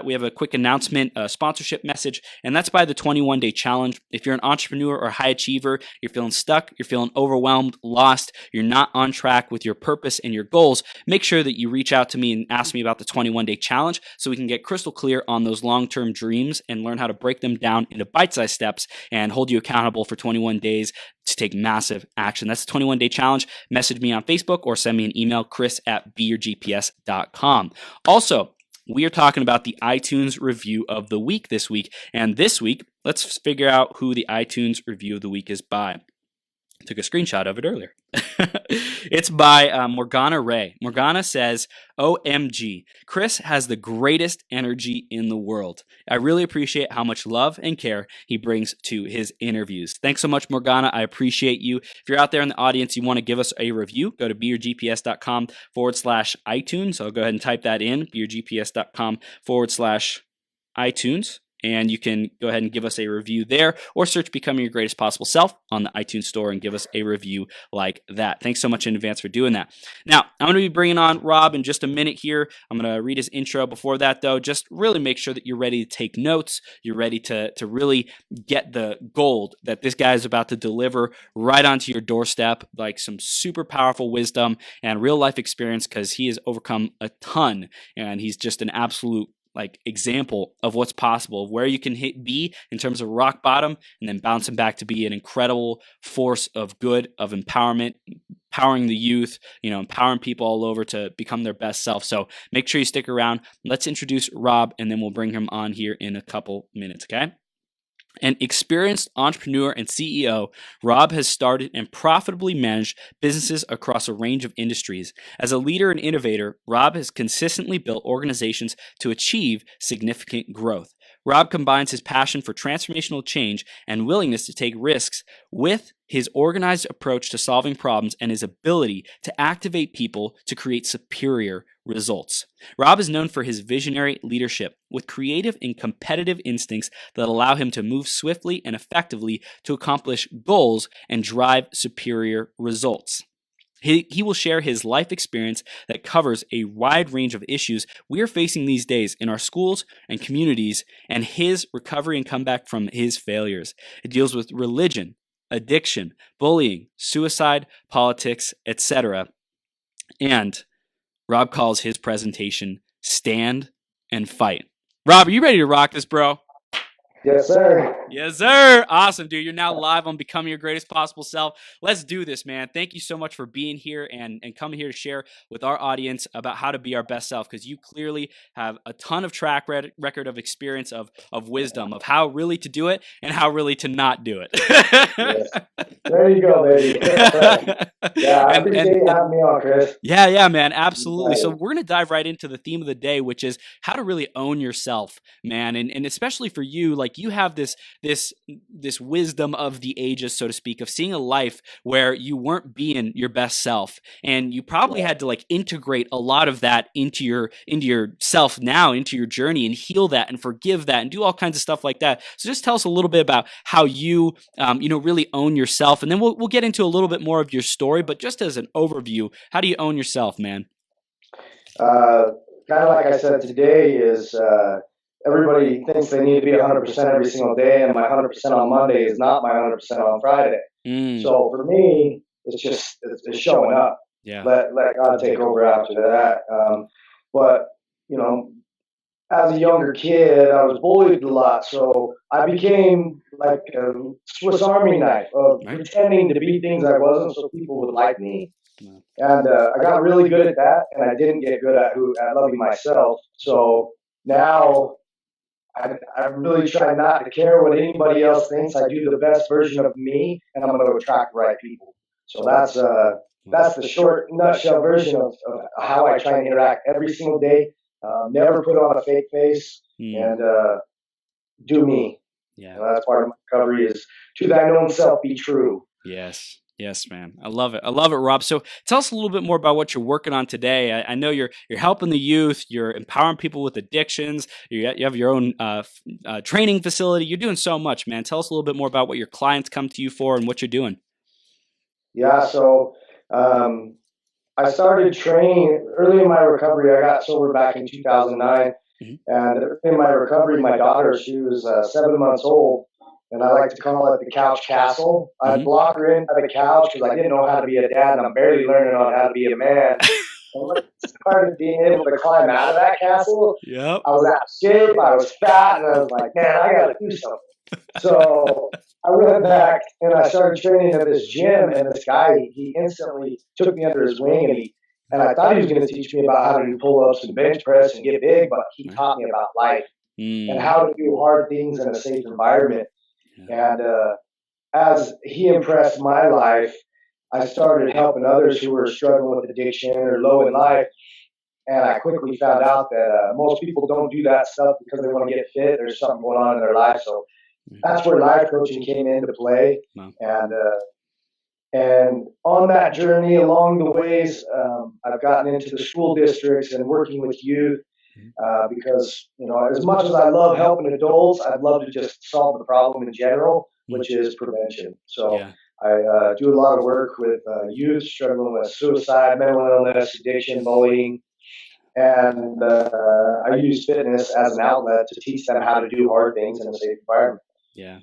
we have a quick announcement, a sponsorship message, and that's by the 21-day challenge. If you're an entrepreneur or high achiever, you're feeling stuck, you're feeling overwhelmed, lost, you're not on track with your purpose and your goals, make sure that you reach out to me and ask me about the 21-day challenge so we can get crystal clear on those long-term dreams and learn how to break them down into bite-sized steps and hold you accountable for 21 days to take massive action. That's the 21-day challenge. Message me on Facebook or send me an email, chris@beyourgps.com. Also, we are talking about the iTunes review of the week this week. And this week, let's figure out who the iTunes review of the week is by. I took a screenshot of it earlier. It's by Morgana Ray. Morgana says, OMG, Chris has the greatest energy in the world. I really appreciate how much love and care he brings to his interviews. Thanks so much, Morgana. I appreciate you. If you're out there in the audience, you want to give us a review, go to beyourgps.com/iTunes. I'll go ahead and type that in, beyourgps.com/iTunes. And you can go ahead and give us a review there or search Becoming Your Greatest Possible Self on the iTunes store and give us a review like that. Thanks so much in advance for doing that. Now, I'm going to be bringing on Rob in just a minute here. I'm going to read his intro. Before that, though, just really make sure that you're ready to take notes. You're ready to really get the gold that this guy is about to deliver right onto your doorstep, like some super powerful wisdom and real life experience, because he has overcome a ton and he's just an absolute example of what's possible, of where you can be in terms of rock bottom and then bouncing back to be an incredible force of good, of empowerment, empowering the youth, empowering people all over to become their best self. So make sure you stick around. Let's introduce Rob and then we'll bring him on here in a couple minutes, okay? An experienced entrepreneur and CEO, Rob has started and profitably managed businesses across a range of industries. As a leader and innovator, Rob has consistently built organizations to achieve significant growth. Rob combines his passion for transformational change and willingness to take risks with his organized approach to solving problems and his ability to activate people to create superior results. Rob is known for his visionary leadership with creative and competitive instincts that allow him to move swiftly and effectively to accomplish goals and drive superior results. He will share his life experience that covers a wide range of issues we are facing these days in our schools and communities, and his recovery and comeback from his failures. It deals with religion, addiction, bullying, suicide, politics, etc. And Rob calls his presentation Stand and Fight. Rob, are you ready to rock this, bro? Yes, sir. Yes, sir. Awesome, dude. You're now live on Becoming Your Greatest Possible Self. Let's do this, man. Thank you so much for being here and coming here to share with our audience about how to be our best self, because you clearly have a ton of track record of experience, of wisdom, of how really to do it and how really to not do it. Yes. There you go, baby. Yeah, I appreciate you having me on, Chris. Yeah, man. Absolutely. So we're going to dive right into the theme of the day, which is how to really own yourself, man. And especially for you, you have this wisdom of the ages, so to speak, of seeing a life where you weren't being your best self, and you probably had to integrate a lot of that into yourself now, into your journey, and heal that and forgive that and do all kinds of stuff like that. So just tell us a little bit about how you really own yourself, and then we'll get into a little bit more of your story. But just as an overview, how do you own yourself, man? Kind of like I said today is. Everybody thinks they need to be 100% every single day, and my 100% on Monday is not my 100% on Friday. So for me, it's showing up. Yeah. Let God take over after that. But as a younger kid, I was bullied a lot, so I became like a Swiss Army knife of pretending to be things I wasn't, so people would like me. And I got really good at that, and I didn't get good at loving myself. So now. I really try not to care what anybody else thinks. I do the best version of me, and I'm going to attract the right people. So that's the short, nutshell version of how I try and interact every single day. Never put on a fake face and do me. Yeah, that's part of my recovery is to thine own self be true. Yes, man. I love it, Rob. So tell us a little bit more about what you're working on today. I know you're helping the youth. You're empowering people with addictions. You have your own training facility. You're doing so much, man. Tell us a little bit more about what your clients come to you for and what you're doing. Yeah, so I started training early in my recovery. I got sober back in 2009, Mhm. And in my recovery, my daughter, she was 7 months old, and I like to call it the couch castle. I'd Mhm. block her into the couch because I didn't know how to be a dad, and I'm barely learning on how to be a man. And when I started being able to climb out of that castle, Yep. I was out of shape, I was fat, and I was like, man, I got to do something. So I went back and I started training at this gym, and this guy, he instantly took me under his wing, and I thought he was going to teach me about how to do pull-ups and bench press and get big, but he taught me about life and Mm. how to do hard things in a safe environment. Yeah. And as he impressed my life, I started helping others who were struggling with addiction or low in life. And I quickly found out that most people don't do that stuff because they want to get fit. There's something going on in their life. So that's where life coaching came into play. Wow. And on that journey along the ways, I've gotten into the school districts and working with youth because, as much as I love helping adults, I'd love to just solve the problem in general, which is prevention. So Yeah. I do a lot of work with youth struggling with suicide, mental illness, addiction, bullying, and I use fitness as an outlet to teach them how to do hard things in a safe environment. Yeah.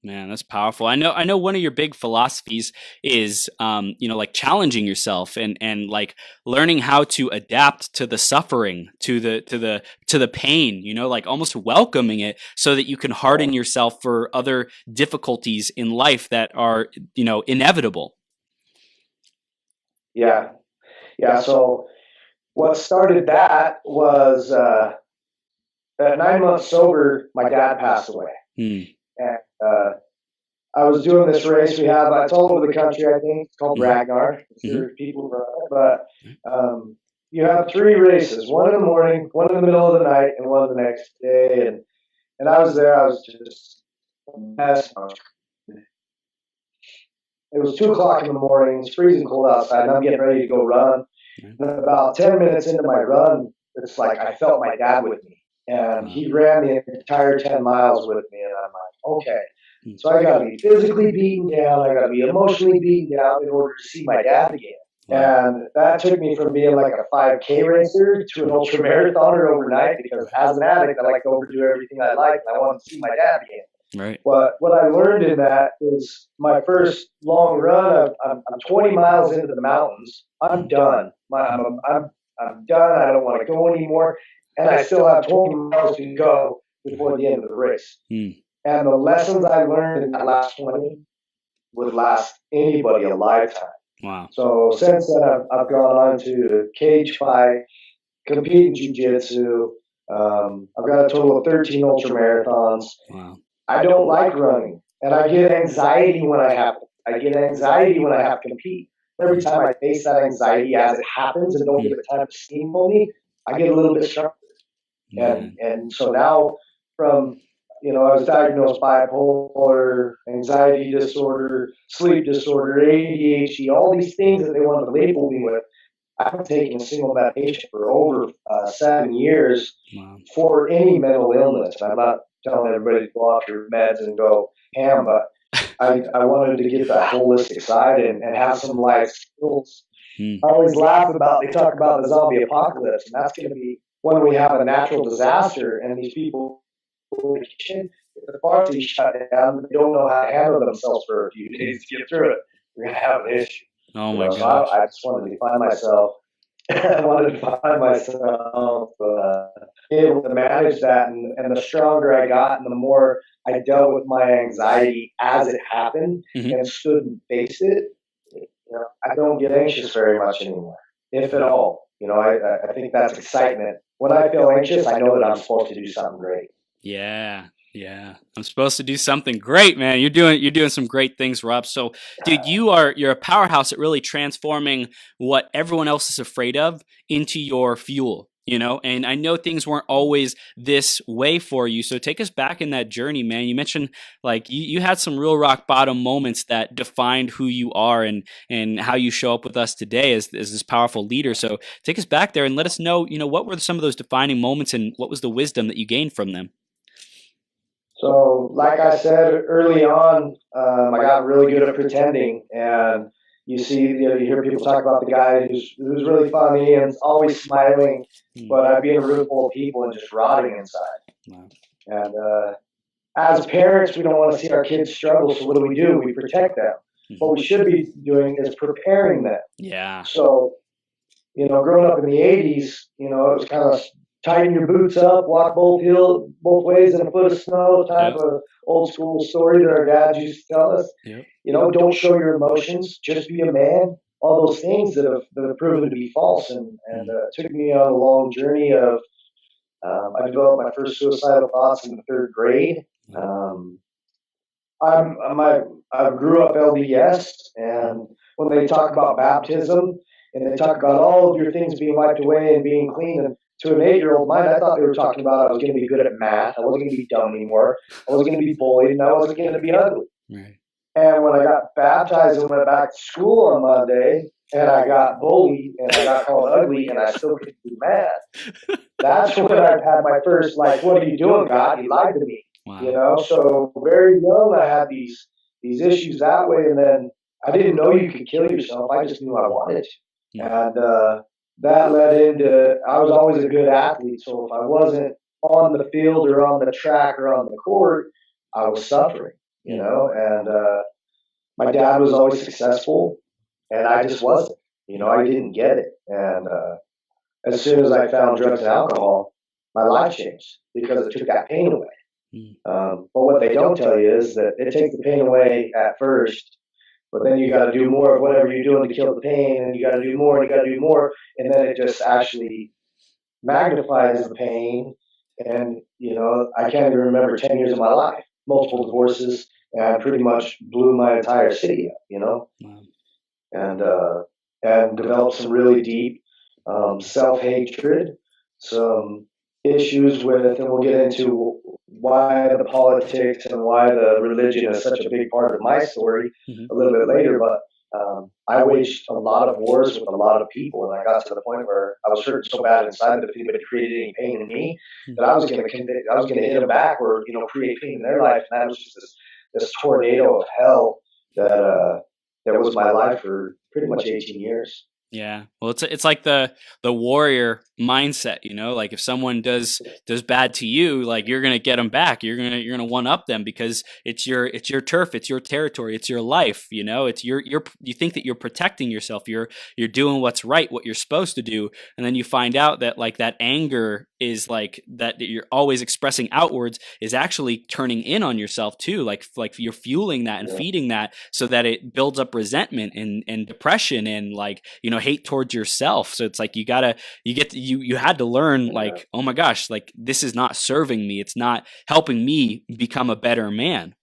Man, that's powerful. I know one of your big philosophies is like challenging yourself and like learning how to adapt to the suffering, to the pain, like almost welcoming it so that you can harden yourself for other difficulties in life that are, inevitable. Yeah. Yeah. So what started that was at 9 months sober, my dad passed away. Hmm. And I was doing this race we have, it's all over the country, I think. It's called Mhm. Ragnar. I'm Mhm. sure people run it. But you have three races, one in the morning, one in the middle of the night, and one the next day. And I was there, I was just a mess. It was 2 o'clock in the morning, it's freezing cold outside, and I'm getting ready to go run. And about 10 minutes into my run, it's like I felt my dad with me. And he ran the entire 10 miles with me. And I'm like, okay. So I got to be physically beaten down. I got to be emotionally beaten down in order to see my dad again. And that took me from being like a 5K racer to an ultra marathoner overnight because as an addict, I like to overdo everything I like. And I wanted to see my dad again. Right. But what I learned in that is my first long run. I'm 20 miles into the mountains. I'm done. I'm done. I don't want to go anymore. And I still have 20 miles to go before the end of the race. Mm. And the lessons I learned in that last 20 would last anybody a lifetime. Wow. So since then, I've gone on to cage fight, compete in jiu-jitsu. I've got a total of 13 ultra marathons. Wow. I don't like running, and I get anxiety when I have to. I get anxiety when I have to compete. Every time I face that anxiety as it happens and don't give it time to steamroll me, I get a little bit sharper. And so now from I was diagnosed bipolar, anxiety disorder, sleep disorder, ADHD, all these things that they wanted to label me with. I haven't taken a single medication for over 7 years Wow. for any mental illness. I'm not telling everybody to go off your meds and go ham, but I wanted to get that holistic side and have some life skills. Mm. I always laugh about, they talk about the zombie apocalypse, and that's going to be when we have a natural disaster and these people, the party shut down, they don't know how to handle themselves for a few days to get through it. We're going to have an issue. Oh my So gosh. I just wanted to find myself. I wanted to find myself able to manage that, and the stronger I got, and the more I dealt with my anxiety as it happened and stood and faced it. I don't get anxious very much anymore, if at all. I think that's excitement. When I feel anxious, I know that I'm supposed to do something great. Yeah. Yeah. I'm supposed to do something great, man. You're doing some great things, Rob. So, dude, you're a powerhouse at really transforming what everyone else is afraid of into your fuel, and I know things weren't always this way for you. So take us back in that journey, man. You mentioned like you had some real rock bottom moments that defined who you are and how you show up with us today as this powerful leader. So take us back there and let us know, what were some of those defining moments and what was the wisdom that you gained from them? So, like I said early on, I got really good at pretending, and you see, you hear people talk about the guy who's really funny and always smiling, but I'd be in a room full of people and just rotting inside. Wow. And as parents, we don't want to see our kids struggle, so what do? We protect them. What we should be doing is preparing them. Yeah. So, growing up in the 80s, it was kind of tighten your boots up, walk both ways in a foot of snow type of old school story that our dads used to tell us. Yep. Don't show your emotions, just be a man. All those things that have proven to be false, and it took me on a long journey of. I developed my first suicidal thoughts in the third grade. I grew up LDS, and when they talk about baptism and they talk about all of your things being wiped away and being clean, and to an 8-year-old mind, I thought they were talking about I was going to be good at math, I wasn't going to be dumb anymore, I wasn't going to be bullied, and I wasn't going to be ugly. Right. And when I got baptized and went back to school on Monday, and I got bullied and I got called ugly, and I still couldn't do math, that's when I had my first, like, what are you doing, God? You lied to me. Wow. So very young, I had these issues that way, and then I didn't know you could kill yourself. I just knew I wanted to, and that led into I was always a good athlete. So if I wasn't on the field or on the track or on the court, I was suffering. And my dad was always successful, and I just wasn't. I didn't get it, and as soon as I found drugs and alcohol, my life changed because it took that pain away. But what they don't tell you is that it takes the pain away at first, but then you got to do more of whatever you're doing to kill the pain, and you got to do more, and you got to do more, and then it just actually magnifies the pain. And I can't even remember 10 years of my life, multiple divorces, and I pretty much blew my entire city up. Wow. And developed some really deep self-hatred, some issues with, and we'll get into why the politics and why the religion is such a big part of my story a little bit later. But I waged a lot of wars with a lot of people, and I got to the point where I was hurting so bad inside that if anybody created any pain in me, that I was going to hit them back or create pain in their life. And that was just this tornado of hell that was my life for pretty much 18 years. Yeah. Well, it's like the warrior mindset, like if someone does bad to you, like you're going to get them back. You're going to one up them because it's your turf, it's your territory, it's your life, it's you think that you're protecting yourself. You're doing what's right, what you're supposed to do. And then you find out that like that anger is like that you're always expressing outwards is actually turning in on yourself too. Like you're fueling that and feeding that so that it builds up resentment and depression and like, hate towards yourself. So it's like you had to learn like, oh my gosh, like this is not serving me. It's not helping me become a better man.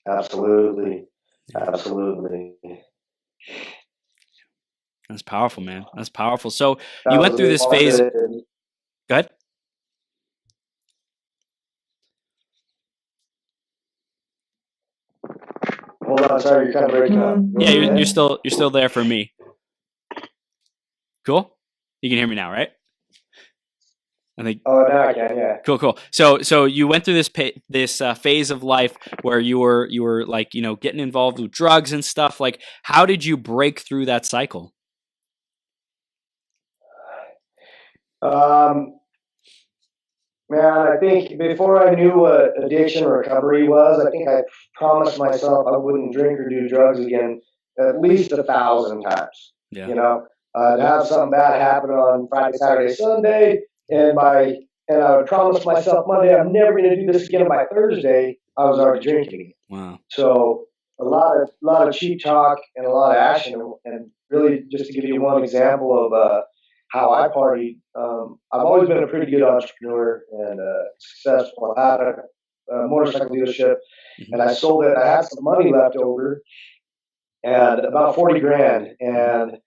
Absolutely. That's powerful, man. That's powerful. So you went through this phase. Go ahead. Hold on, sorry, you're kind of breaking up. Yeah, you're still there for me. Cool. You can hear me now, right? I think. Oh, now I can. Yeah. Cool. So you went through this phase of life where you were like getting involved with drugs and stuff. Like, how did you break through that cycle? Man, I think before I knew what addiction recovery was, I think I promised myself I wouldn't drink or do drugs again at least 1,000 times. Yeah. I'd have something bad happen on Friday, Saturday, Sunday, and I would promise myself Monday I'm never going to do this again. And by Thursday, I was already drinking. Wow. So a lot of cheap talk and a lot of action, and really just to give you one example of how I partied. I've always been a pretty good entrepreneur and successful. I had a motorcycle dealership, and I sold it. I had some money left over, and about 40 grand. And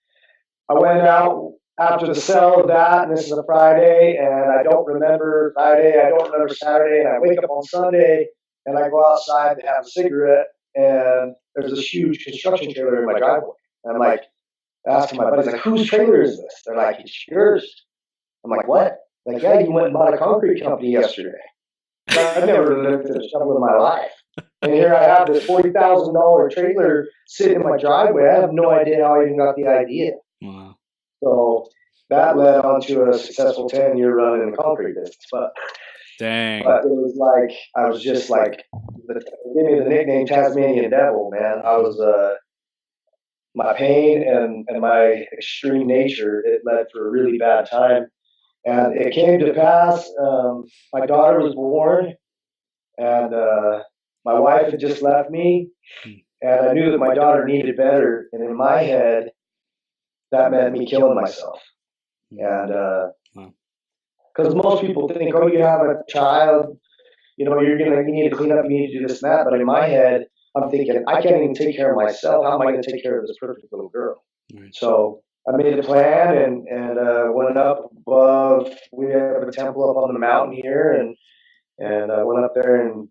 I went out after the sale of that, and this is a Friday, and I don't remember Friday. I don't remember Saturday, and I wake up on Sunday, and I go outside to have a cigarette, and there's this huge construction trailer in my driveway. And I'm like, asking my buddies, like, whose trailer is this? They're like, it's yours. I'm like, what? Like, yeah, you went and bought a concrete company yesterday. I've never lived in a shovel in my life. And here I have this $40,000 trailer sitting in my driveway. I have no idea how I even got the idea. Wow. So that led on to a successful 10-year run in the concrete business. Dang. But it was like, I was just like, they gave me the nickname Tasmanian Devil, man. I was, my pain and my extreme nature, it led for a really bad time. And it came to pass, my daughter was born, and my wife had just left me, and I knew that my daughter needed better. And in my head, that meant me killing myself. And because most people think, oh, you have a child, you know, you need to clean up, you need to do this and that. But in my head, I'm thinking, I can't even take care of myself. How am I going to take care of this perfect little girl? Right. So I made a plan and went up above. We have a temple up on the mountain here, and I went up there and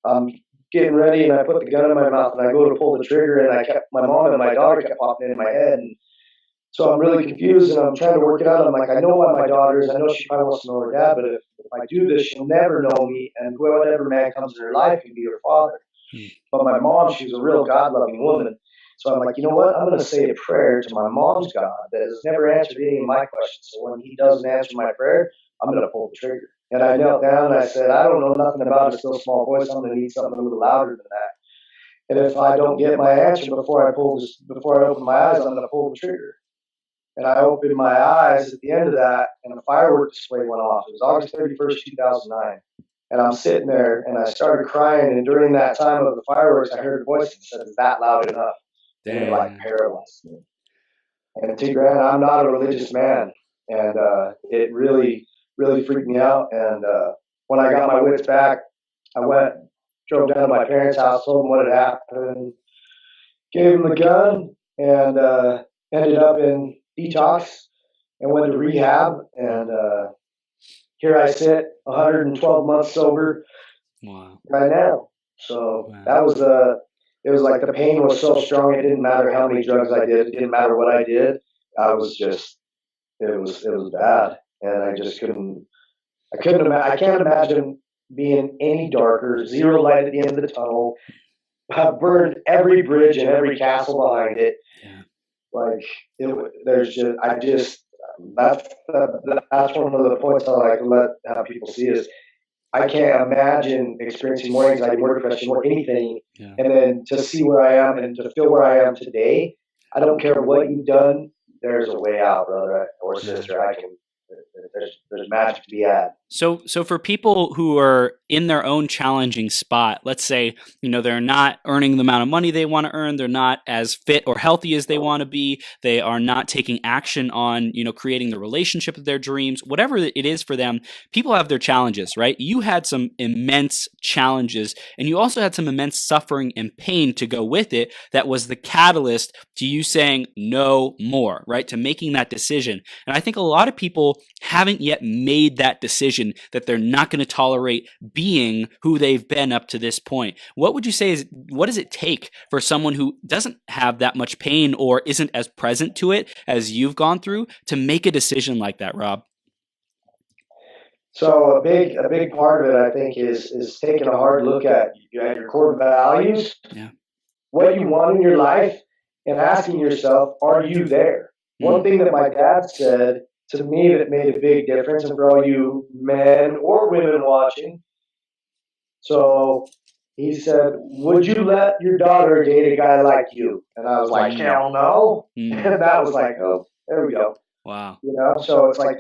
I'm getting ready, and I put the gun in my mouth, and I go to pull the trigger, and my mom and my daughter kept popping in my head, and so I'm really confused, and I'm trying to work it out. I'm like, I know why my daughter is. I know she probably wants to know her dad, but if I do this, she'll never know me, and whatever man comes in her life can be her father. But my mom, she was a real God-loving woman. So I'm like, you know what? I'm going to say a prayer to my mom's God that has never answered any of my questions. So when he doesn't answer my prayer, I'm going to pull the trigger. And I knelt down and I said, I don't know nothing about a still small voice. I'm going to need something a little louder than that. And if I don't get my answer before I open my eyes, I'm going to pull the trigger. And I opened my eyes at the end of that, and a firework display went off. It was August 31st, 2009. And I'm sitting there, and I started crying. And during that time of the fireworks, I heard a voice that said, "Is that loud enough?" And it like paralyzed me. And to grant, I'm not a religious man, and it really, really freaked me out. And when I got my wits back, I drove down to my parents' house, told them what had happened, gave them the gun, and ended up in detox and went to rehab. And here I sit, 112 months sober. Wow. Right now. So that was it was like the pain was so strong. It didn't matter how many drugs I did. It didn't matter what I did. I was just, it was bad. And I can't imagine being any darker, zero light at the end of the tunnel. I've burned every bridge and every castle behind it. Yeah. Like that's one of the points I like to have people see is I can't imagine experiencing more anxiety, more depression, more anything, and then to see where I am and to feel where I am today. I don't care what you've done. There's a way out, brother or sister. There's magic to be had. So for people who are in their own challenging spot, let's say, they're not earning the amount of money they want to earn, they're not as fit or healthy as they want to be, they are not taking action on, creating the relationship of their dreams, whatever it is for them, people have their challenges, right? You had some immense challenges, and you also had some immense suffering and pain to go with it that was the catalyst to you saying no more, right? To making that decision. And I think a lot of people haven't yet made that decision that they're not going to tolerate being who they've been up to this point. What would you say what does it take for someone who doesn't have that much pain or isn't as present to it as you've gone through to make a decision like that, Rob? So a big part of it, I think, is taking a hard look at your core values, what you want in your life, and asking yourself, are you there? One thing that my dad said to me that made a big difference, and for all you men or women watching, so he said, would you let your daughter date a guy like you? And I was like, hell no. And that was like, oh, there we go. Wow. So it's like,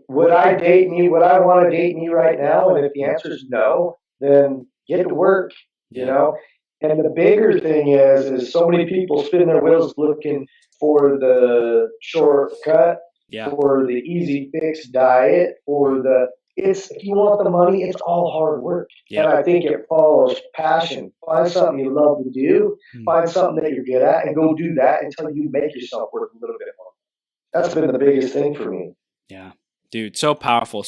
would I date me? Would I want to date me right now? And if the answer is no, then get to work, And the bigger thing is so many people spin their wheels looking for the shortcut, for the easy fix diet, if you want the money, it's all hard work. And I think it follows passion. Find something you love to do, find something that you're good at, and go do that until you make yourself work a little bit more. That's been the biggest thing for me. Yeah. Dude, so powerful,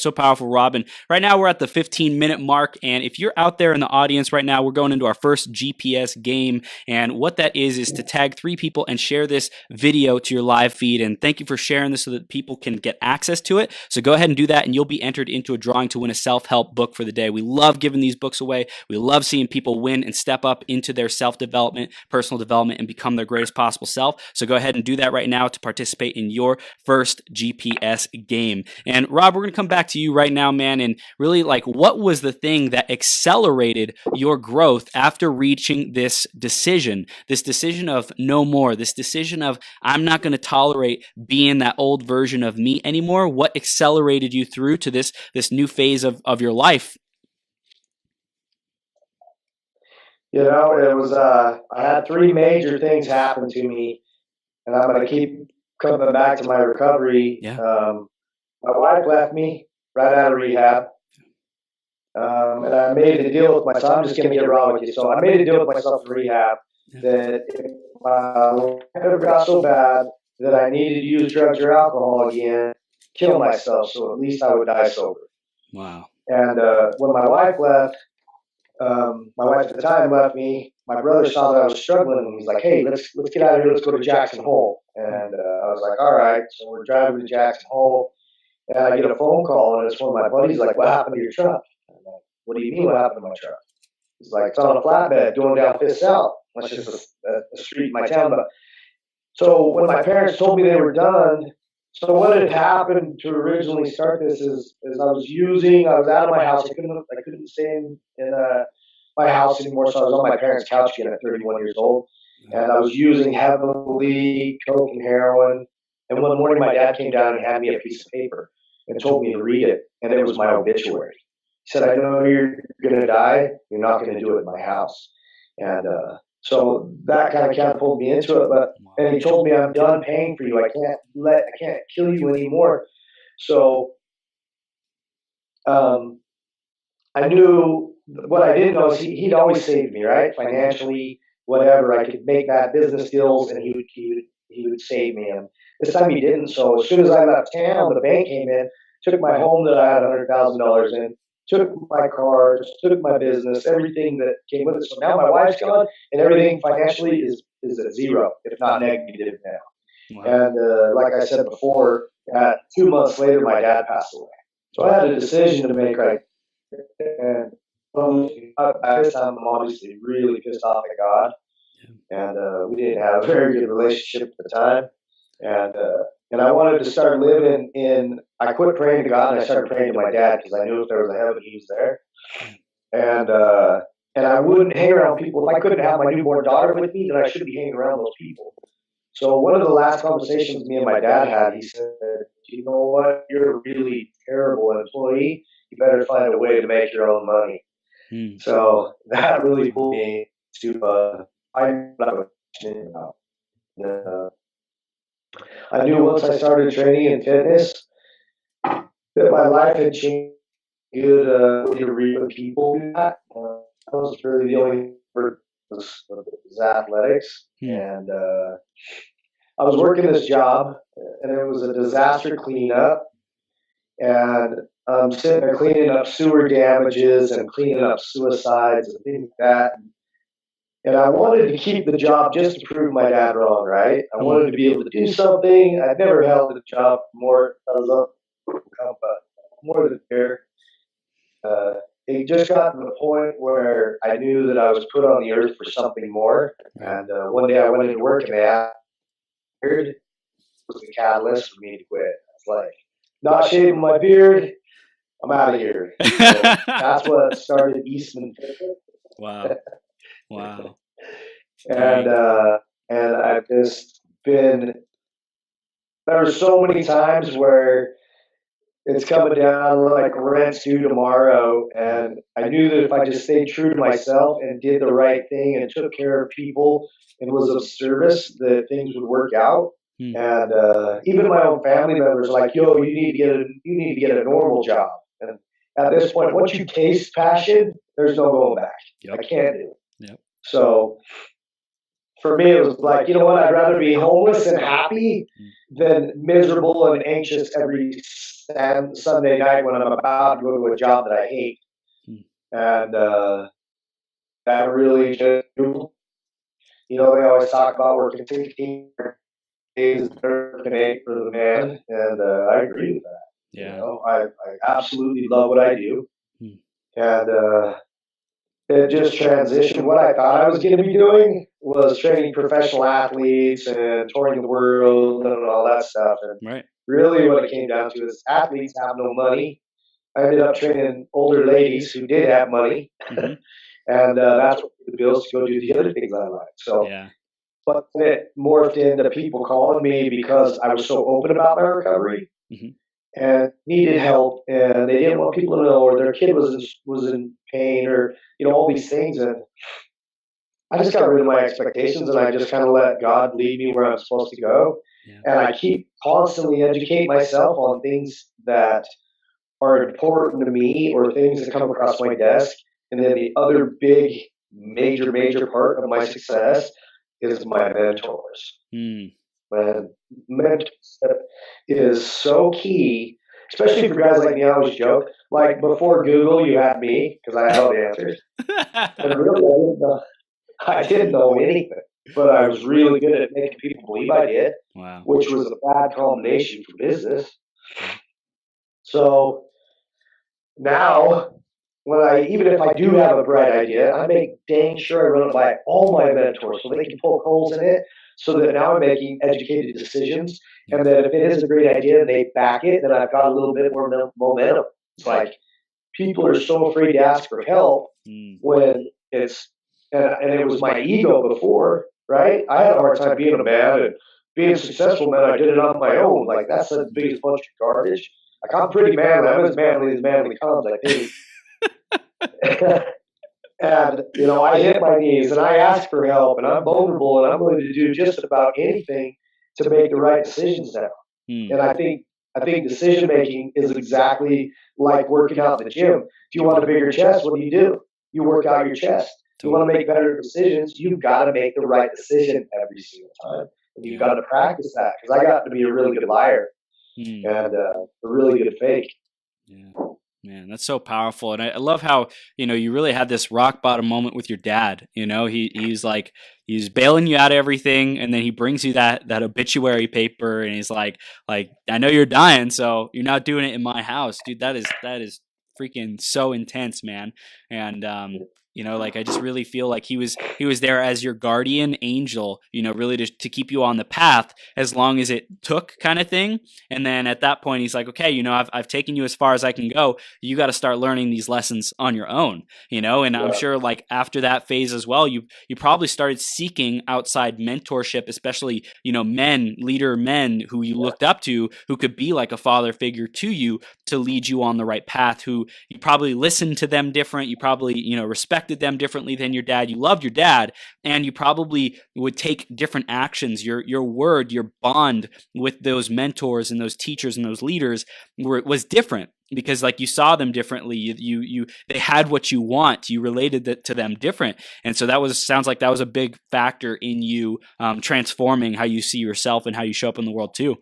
Robin. Right now, we're at the 15-minute mark. And if you're out there in the audience right now, we're going into our first GPS game. And what that is to tag 3 people and share this video to your live feed. And thank you for sharing this so that people can get access to it. So go ahead and do that, and you'll be entered into a drawing to win a self-help book for the day. We love giving these books away. We love seeing people win and step up into their self-development, personal development, and become their greatest possible self. So go ahead and do that right now to participate in your first GPS game. And Rob, we're going to come back to you right now, man. And really, like, what was the thing that accelerated your growth after reaching this decision of no more, this decision of I'm not going to tolerate being that old version of me anymore? What accelerated you through to this new phase of your life? You know, it was I had 3 major things happen to me, and I'm going to keep coming back to my recovery. Yeah. My wife left me right out of rehab, and I made a deal with myself. I'm just going to get raw with you. So I made a deal with myself in rehab that if my life ever got so bad that I needed to use drugs or alcohol again, kill myself, so at least I would die sober. Wow. And when my wife left, my wife at the time left me. My brother saw that I was struggling, and he's like, "Hey, let's get out of here. Let's go to Jackson Hole." And I was like, "All right." So we're driving to Jackson Hole. And I get a phone call, and it's one of my buddies like, "What happened to your truck?" I'm like, "What do you mean, what happened to my truck?" He's like, "It's on a flatbed going down Fifth South." That's just a street in my town. But so when my parents told me they were done, so what had happened to originally start this is I was out of my house. I couldn't stay in my house anymore, so I was on my parents' couch again at 31 years old, and I was using heavily coke and heroin. And one morning, my dad came down and handed me a piece of paper and told me to read it, and it was my obituary. He said, "I know you're going to die. You're not going to do it in my house." And so that kind of catapulted me into it. And he told me, "I'm done paying for you. I can't kill you anymore." So I knew what I didn't know is he'd always saved me, right? Financially, whatever. I could make bad business deals, and he would save me. And this time he didn't. So as soon as I left town, the bank came in, took my home that I had $100,000 in, took my cars, took my business, everything that came with it. So now my wife's gone, and everything financially is at zero, if not negative now. Wow. And like I said before, 2 months later, my dad passed away. So I had a decision to make, right? And by this time, I'm obviously really pissed off at God, and we didn't have a very good relationship at the time. And I wanted to start living in. I quit praying to God and I started praying to my dad because I knew if there was a heaven, he was there. And I wouldn't hang around people. If I couldn't have my newborn daughter with me, then I should be hanging around those people. So one of the last conversations me and my dad had, he said, "You know what? You're a really terrible employee. You better find a way to make your own money." So that really pulled me to I I knew once I started training in fitness that my life had changed. Good to read with people do that. That was really the only was athletics, and I was working this job, and it was a disaster cleanup, and I'm sitting there cleaning up sewer damages and cleaning up suicides and things like that. And I wanted to keep the job just to prove my dad wrong, right? I wanted to be able to do something. I'd never held a job more. I was up more than fair. It just got to the point where I knew that I was put on the earth for something more. And one day I went into work and they asked, "Beard was the catalyst for me to quit." It's like, not shaving my beard, I'm out of here. So that's what started Eastman. Wow. Wow. And I've just been, there were so many times where it's coming down like rent's due tomorrow, and I knew that if I just stayed true to myself and did the right thing and took care of people and was of service, that things would work out. And even my own family members were like, "Yo, you need to get a normal job." And at this point, once you taste passion, there's no going back. Yep. I can't do it. Yep. So for me, it was like, you know what? I'd rather be homeless and happy than miserable and anxious every Sunday night when I'm about to go to a job that I hate. And that really just, you know, they always talk about working 16 days better than 8 for the man, and I agree with that. Yeah. You know, I absolutely love what I do, and it just transitioned. What I thought I was going to be doing was training professional athletes and touring the world and all that stuff. And really, what it came down to is athletes have no money. I ended up training older ladies who did have money, and that's what paid the bills to go do the other things I like. So, but it morphed into people calling me because I was so open about my recovery and needed help, and they didn't want people to know, or their kid was in pain, or you know, all these things. And I just got rid of my expectations, and I just kind of let God lead me where I'm supposed to go. And I keep constantly educate myself on things that are important to me or things that come across my desk. And then the other big, major part of my success is my mentors. Man, mentorship is so key, especially for guys like me. I always joke, like before Google, you had me because I had all the answers. And really, I didn't know anything, but I was really good at making people believe I did, which was a bad combination for business. So now, even if I do have a bright idea, I make dang sure I run it by all my mentors so they can poke holes in it, so that now I'm making educated decisions. And that if it is a great idea and they back it, then I've got a little bit more momentum. It's like people are so afraid to ask for help when it's, and it was my ego before, right? I had a hard time being a man and being successful, man. I did it on my own. Like, that's the biggest bunch of garbage. Like, I'm pretty manly. I'm as manly comes, I think. And, you know, I hit my knees and I ask for help, and I'm vulnerable, and I'm willing to do just about anything to make the right decisions now. And I think decision making is exactly like working out in the gym. If you want a bigger chest, what do? You work out your chest. If you want to make better decisions, you've got to make the right decision every single time. And you've got to practice that, because I got to be a really good liar and a really good fake. Man, that's so powerful. And I love how, you know, you really had this rock bottom moment with your dad. You know, he's like, he's bailing you out of everything. And then he brings you that obituary paper, and he's like, I know you're dying, so you're not doing it in my house. Dude, that is freaking so intense, man. And, you know, like, I just really feel like he was there as your guardian angel, you know, really to keep you on the path as long as it took, kind of thing. And then at that point, he's like, okay, you know, I've taken you as far as I can go. You got to start learning these lessons on your own, you know. And I'm sure, like, after that phase as well, you probably started seeking outside mentorship, especially, you know, leader men who you looked up to, who could be like a father figure to you, to lead you on the right path, who you probably listened to them different. You probably, you know, respected them differently than your dad. You loved your dad, and you probably would take different actions. Your word, your bond with those mentors and those teachers and those leaders was different, because, like, you saw them differently. You they had what you want. You related to them different, and so sounds like that was a big factor in you transforming how you see yourself and how you show up in the world too.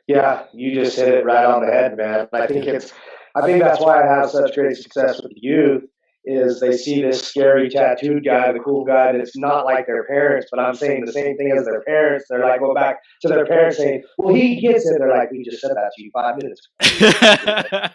Yeah, you just hit it right on the head, man. I think that's why I have such great success with the youth, is they see this scary tattooed guy, the cool guy that's not like their parents, but I'm saying the same thing as their parents. They're like, go back to their parents saying, well, he gets it. They're like, we just said that to you 5 minutes ago.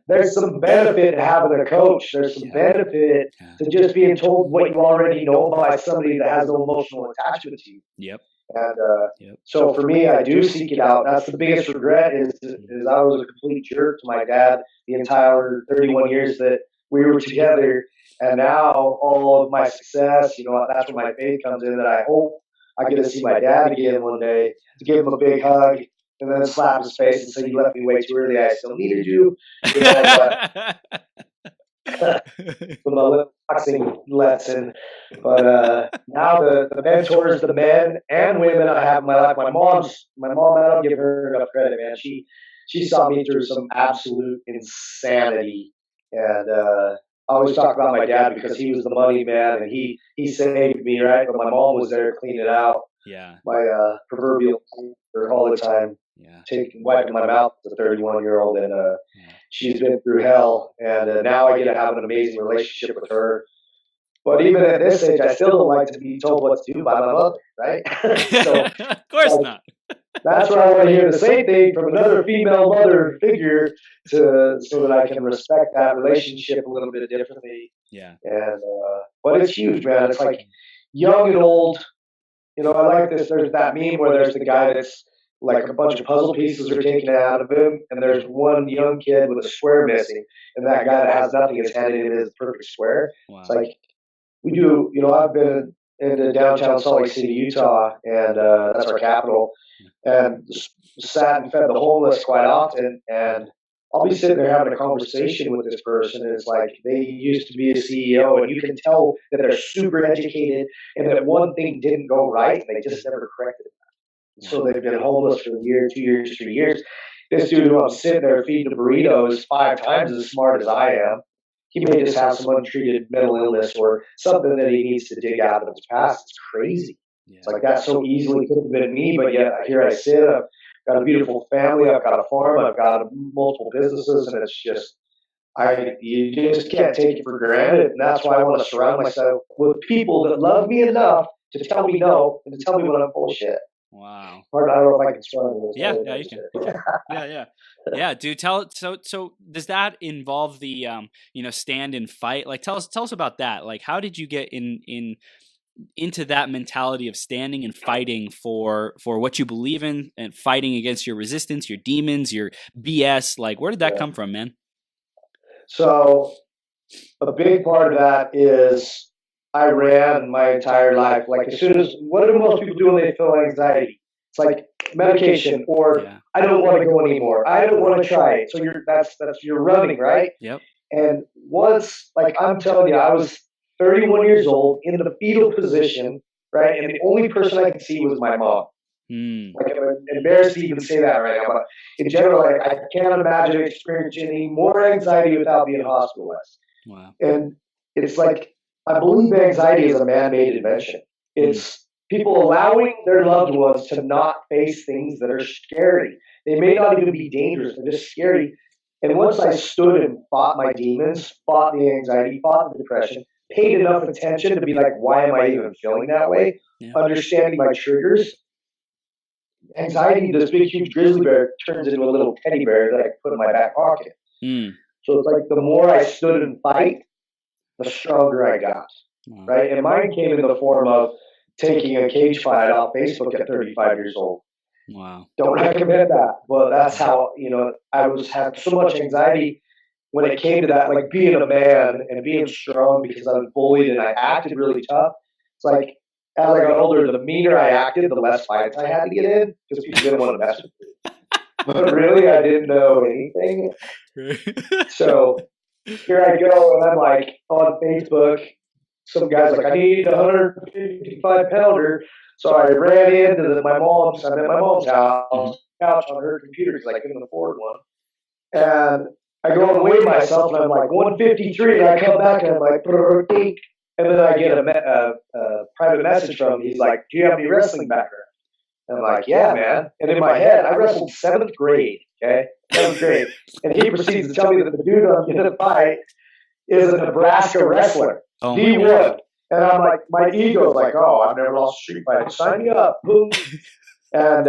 There's some benefit to having a coach. There's some benefit to just being told what you already know by somebody that has no emotional attachment to you. Yep. And so for me, I do seek it out. That's the biggest regret, is I was a complete jerk to my dad the entire 31 years that we were together. And now all of my success, you know, that's where my faith comes in, that I hope I get to see my dad again one day, to give him a big hug and then slap his face and say, you left me way too early. I still needed you. You know, from the boxing lesson. But now the mentors, the men and women I have in my life, my mom, I don't give her enough credit, man. She saw me through some absolute insanity, and I always talk about my dad because he was the money man and he saved me, right? But my mom was there to clean it out. Yeah. My proverbial all the time, Yeah. wiping my mouth as a 31-year-old, and she's been through hell. And now I get to have an amazing relationship with her. But even at this age, I still don't like to be told what to do by my mother, right? So Of course not. that's where I want to hear the same thing from another female mother figure so that I can respect that relationship a little bit differently. Yeah. And but it's huge, man. It's like young and old. You know, I like this. There's that meme where there's the guy that's like a bunch of puzzle pieces are taken out of him, and there's one young kid with a square missing, and that guy that has nothing is handing him his perfect square. Wow. It's like we do. You know, I've been into downtown Salt Lake City, Utah, and that's our capital, and sat and fed the homeless quite often, and I'll be sitting there having a conversation with this person, and it's like they used to be a CEO, and you can tell that they're super educated, and that one thing didn't go right, and they just never corrected it. So they've been homeless for a year, 2 years, 3 years. This dude who I'm sitting there feeding the burritos 5 times as smart as I am, he may just have some untreated mental illness or something that he needs to dig out of his past. It's crazy. Yeah. It's like that so easily could have been me, but yet here I sit. I've got a beautiful family. I've got a farm. I've got multiple businesses, and it's just you just can't take it for granted. And that's why I want to surround myself with people that love me enough to tell me no and to tell me when I'm full of shit. Wow. I don't know if I can surround this. Yeah, you can. Yeah, dude. So does that involve the stand and fight? Like, tell us about that. Like, how did you get into that mentality of standing and fighting for what you believe in and fighting against your resistance, your demons, your BS? Like, where did that come from, man? So a big part of that is I ran my entire life. Like as soon as what do most people do when they feel anxiety? It's like medication or I don't want to go anymore. I don't want to try it. So you're running, right? Yep. And once, like I'm telling you, I was 31 years old in the fetal position, right? And the only person I could see was my mom. Like I'm embarrassed to even say that right now, but in general, I can't imagine experiencing any more anxiety without being hospitalized. Wow. And it's like I believe anxiety is a man-made invention. It's people allowing their loved ones to not face things that are scary. They may not even be dangerous; they're just scary. And once I stood and fought my demons, fought the anxiety, fought the depression, paid enough attention to be like, why am I even feeling that way? Yeah. Understanding my triggers. Anxiety, this big, huge grizzly bear turns into a little teddy bear that I put in my back pocket. So it's like the more I stood and fight, the stronger I got. Wow. Right? And mine came in the form of taking a cage fight off Facebook at 35 years old. Wow. Don't recommend that. But that's how, I had so much anxiety when it came to that, like being a man and being strong because I was bullied and I acted really tough. It's like, as I got older, the meaner I acted, the less fights I had to get in because people didn't want to mess with me. But really, I didn't know anything. So here I go, and I'm like on Facebook. Some guy's like, I need a 155-pounder. So I ran into my mom's. I'm at my mom's house, couch on her computer because I couldn't afford one. And I go and weigh myself, and I'm like 153. And I come back, and I'm like, and then I get a private message from him. He's like, do you have any wrestling background? And I'm like, yeah, man. And in my head, I wrestled 7th grade, okay? 7th grade. And he proceeds to tell me that the dude I'm going to fight is a Nebraska wrestler, D1. And I'm like, my ego's like, oh, I've never lost a street fight. Sign me up. Boom. And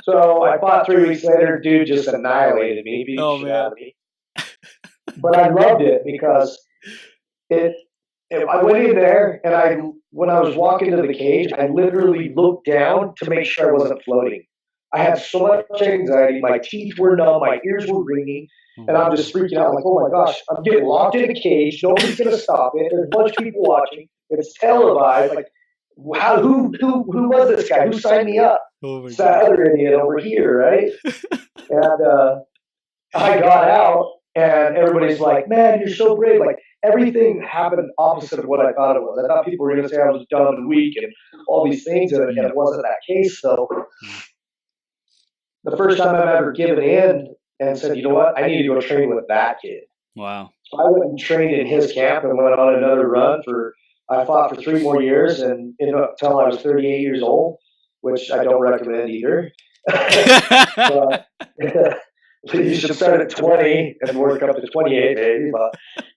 so I fought 3 weeks later. Dude just annihilated me, beat the shit out of me. But I loved it because I went in there, and when I was walking to the cage, I literally looked down to make sure I wasn't floating. I had so much anxiety. My teeth were numb. My ears were ringing. And I'm just freaking out like, oh, my gosh, I'm getting locked in a cage. Nobody's going to stop it. There's a bunch of people watching. It's televised. Like, who was this guy? Who signed me up? It's that other idiot over here, right? And I got out, and everybody's like, man, you're so brave. Like, everything happened opposite of what I thought it was. I thought people were going to say I was dumb and weak and all these things, and it wasn't that case. So the first time I've ever given in and said, you know what, I need to go train with that kid. Wow. So I went and trained in his camp and went on another run I fought for 3 more years and until I was 38 years old, which I don't recommend either. But you should start at 20 and work up to 28, maybe.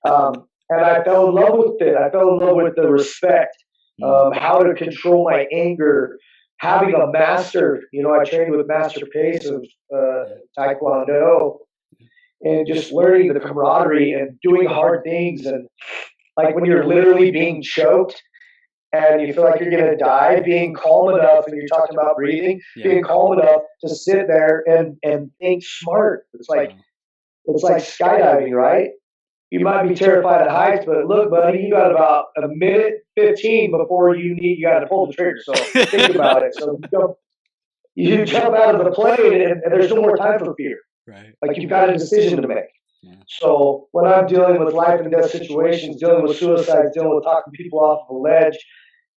And I fell in love with it. I fell in love with the respect, how to control my anger, having a master. I trained with Master Pace of Taekwondo, and just learning the camaraderie and doing hard things. And like when you're literally being choked and you feel like you're going to die, being calm enough, and you're talking about breathing, being calm enough to sit there and think smart. It's like skydiving, right? You might be terrified of heights, but look, buddy, you got about a minute 15 before you got to pull the trigger. So think about it. So you jump out of the plane, and there's no more time for fear. Right. Like you've got a decision to make. Yeah. So when I'm dealing with life and death situations, dealing with suicides, dealing with talking people off of a ledge,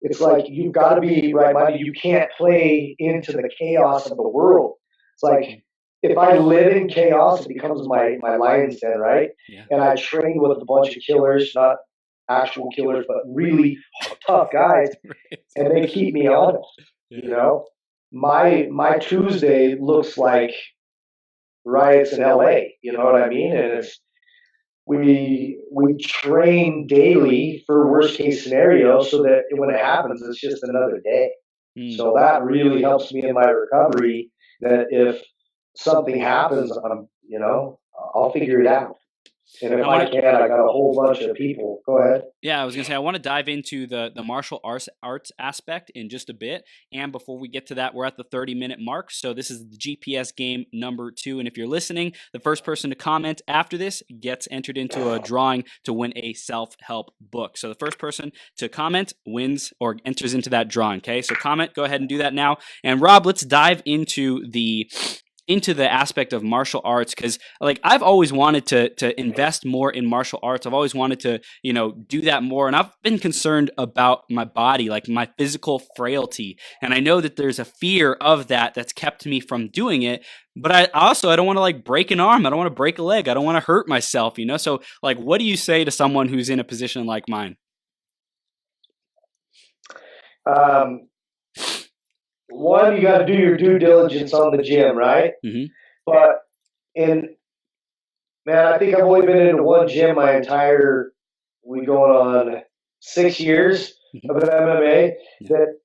it's like you've got to be right-minded. You can't play into the chaos of the world. It's like if I live in chaos, it becomes my lion's den, right? Yeah. And I train with a bunch of killers, not actual killers, but really tough guys, and they keep me honest. My Tuesday looks like riots in LA. You know what I mean? And we train daily for worst case scenario, so that when it happens, it's just another day. So that really helps me in my recovery. That if something happens, I'll figure it out. And if I can't, I got a whole bunch of people. Go ahead. Yeah, I was going to say, I want to dive into the martial arts aspect in just a bit. And before we get to that, we're at the 30-minute mark. So this is the GPS game number 2. And if you're listening, the first person to comment after this gets entered into a drawing to win a self-help book. So the first person to comment wins or enters into that drawing. Okay, so comment, go ahead and do that now. And Rob, let's dive into the aspect of martial arts, because like I've always wanted to invest more in martial arts. I've always wanted to do that more, and I've been concerned about my body, like my physical frailty, and I know that there's a fear of that that's kept me from doing it. But I don't want to like break an arm. I don't want to break a leg. I don't want to hurt myself. So like, what do you say to someone who's in a position like mine? One, you got to do your due diligence on the gym, right? Mm-hmm. But I think I've only been into one gym my entire, we going on 6 years of MMA. That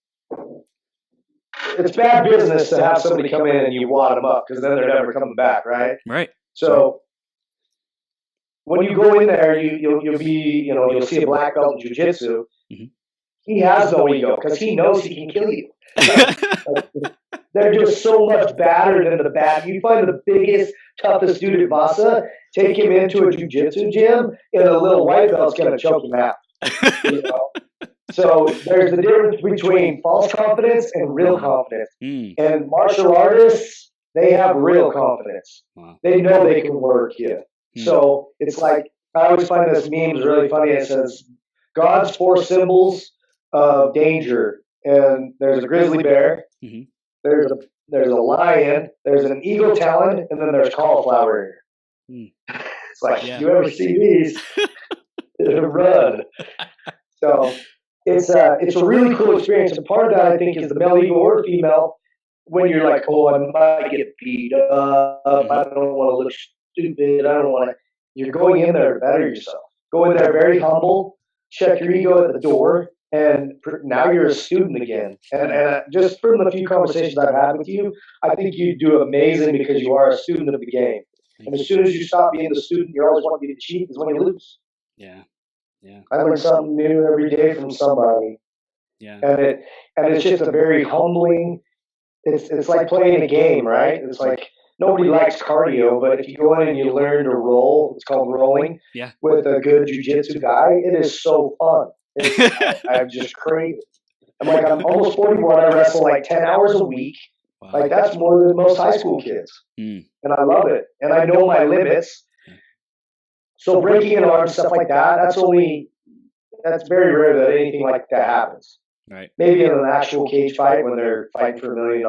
it's bad business to have somebody come in and you wad them up, because then they're never coming back, right? Right. So when you go in there, you'll see a black belt in jiu-jitsu. Mm-hmm. He has no ego because he knows he can kill you. They're just so much badder than the bad. You find the biggest, toughest dude at Vasa, take him into a jiu-jitsu gym, and a little white belt's going to choke him out. So there's the difference between false confidence and real confidence. And martial artists, they have real confidence. Wow. They know they can work you. So it's like, I always find this meme is really funny. It says, God's 4 symbols of danger. And there's a grizzly bear, there's a lion, there's an eagle talon, and then there's cauliflower ear. It's like, you ever see these, run. So it's a really cool experience. And part of that, I think, is the male ego or female, when you're like, oh, I might get beat up, I don't want to look stupid, I don't want to. You're going in there to better yourself. Go in there very humble, check your ego at the door, and now you're a student again. And just from the few conversations I've had with you, I think you do amazing because you are a student of the game. And as soon as you stop being the student, you always want to be the chief is when you lose. Yeah. I learn something new every day from somebody. Yeah. And it's just a very humbling. It's like playing a game, right? It's like nobody likes cardio, but if you go in and you learn to roll, it's called rolling. Yeah. With a good jiu-jitsu guy, it is so fun. I'm just crazy. I'm almost 41. I wrestle like 10 hours a week. Wow. Like that's more than most high school kids. And I love it. And I know my limits. So breaking an arm, stuff like that, that's very rare that anything like that happens. Right. Maybe in an actual cage fight when they're fighting for $1 million.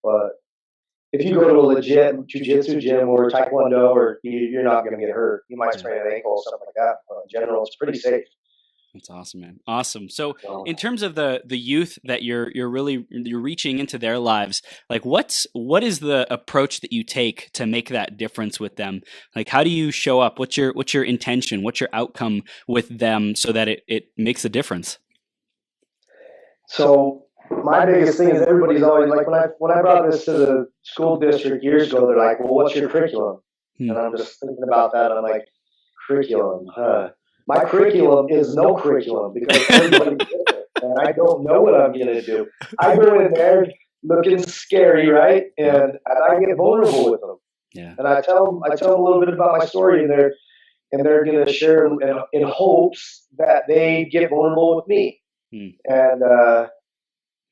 But if you go to a legit jujitsu gym or taekwondo, or you're not going to get hurt. You might sprain an ankle or something like that. But in general, it's pretty safe. That's awesome, man. Awesome. So, So, in terms of the youth that you're reaching into their lives, like what is the approach that you take to make that difference with them? Like, how do you show up? What's your intention? What's your outcome with them so that it makes a difference? so my biggest thing is everybody's always like, when I brought this to the school district years ago, they're like, well, what's your curriculum? And I'm just thinking about that. I'm like, curriculum, huh? My curriculum is no curriculum because everybody's different, and I don't know what I'm going to do. I go in there looking scary, right? And I get vulnerable with them. Yeah. And I tell them a little bit about my story, and they're going to share in hopes that they get vulnerable with me.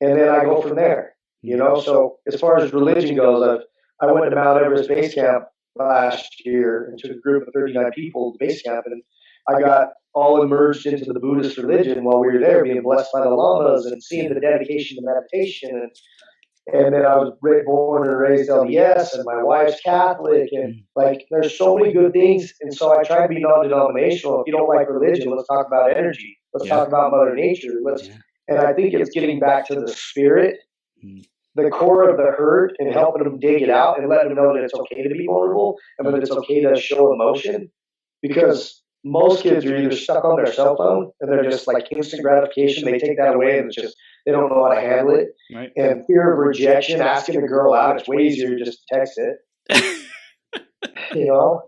And then I go from there, you know. So as far as religion goes, I went to Mount Everest Base Camp last year and took a group of 39 people to base camp, and I got all immersed into the Buddhist religion while we were there, being blessed by the lamas and seeing the dedication to meditation. And then I was born and raised LDS, and my wife's Catholic, and like there's so many good things. And so I try to be non-denominational. If you don't like religion, let's talk about energy. Let's talk about Mother Nature. And I think it's getting back to the spirit, the core of the hurt, and helping them dig it out and letting them know that it's okay to be vulnerable and that it's okay to show emotion. Because most kids are either stuck on their cell phone and they're just like instant gratification. They take that away and it's just, they don't know how to handle it. Right. And fear of rejection, asking a girl out, it's way easier to just text it, you know?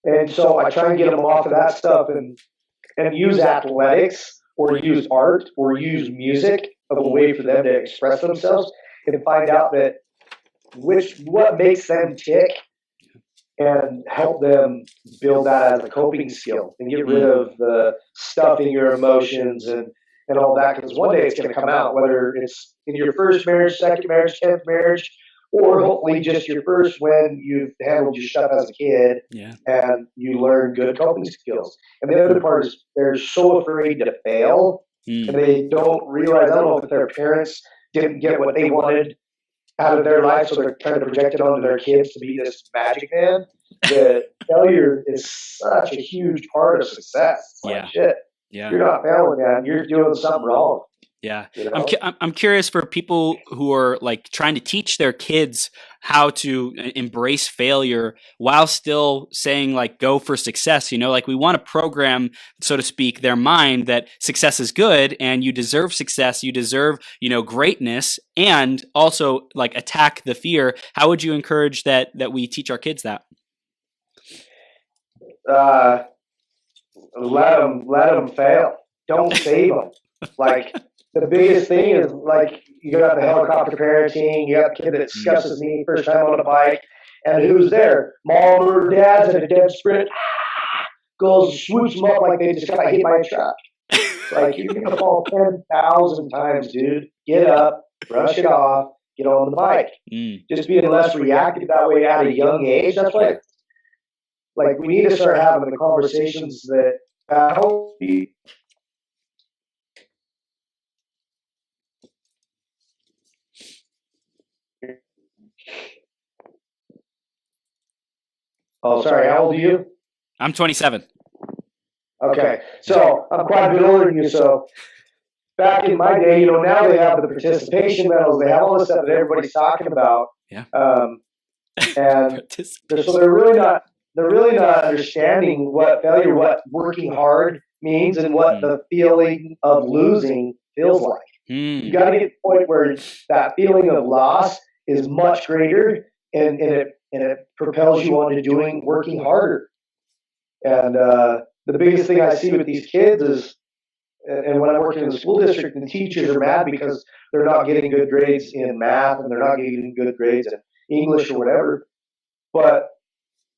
And so I try and get them off of that stuff and use athletics or use art or use music of a way for them to express themselves and find out that what makes them tick and help them build that as a coping skill and get rid of the stuffing your emotions and all that. Because one day it's going to come out, whether it's in your first marriage, second marriage, 10th marriage, or hopefully just your first when you've handled your stuff as a kid and you learn good coping skills. And the other part is they're so afraid to fail and they don't realize, I don't know if their parents didn't get what they wanted out of their life, so they're trying to project it onto their kids to be this magic man. That failure is such a huge part of success. It's like, shit, you're not failing, man. You're doing something wrong. Yeah. You know? I'm curious for people who are like trying to teach their kids how to embrace failure while still saying like go for success. You know, like we want to program, so to speak, their mind that success is good and you deserve success, you deserve, you know, greatness, and also like attack the fear. How would you encourage that we teach our kids that? Let them fail. Don't save them. Like the biggest thing is like you got the helicopter parenting. You got the kid that scuffs me first time on a bike, and who's there? Mom or dad's at a dead sprint. Goes swoops them up like they just got hit by a truck. Like you're gonna fall 10,000 times, dude. Get up, brush it off, get on the bike. Just being less reactive that way at a young age. That's why. Like we need to start having the conversations that help you. Oh, sorry. How old are you? I'm 27. Okay, so I'm quite a bit older than you. So back in my day, you know, now they have the participation medals. They have all the stuff that everybody's talking about. Yeah. And so they're really not understanding what failure, what working hard means, and what the feeling of losing feels like. You got to get to the point where that feeling of loss is much greater, and it propels you on to working harder. And the biggest thing I see with these kids is, and when I'm working in the school district, and teachers are mad because they're not getting good grades in math and they're not getting good grades in English or whatever. But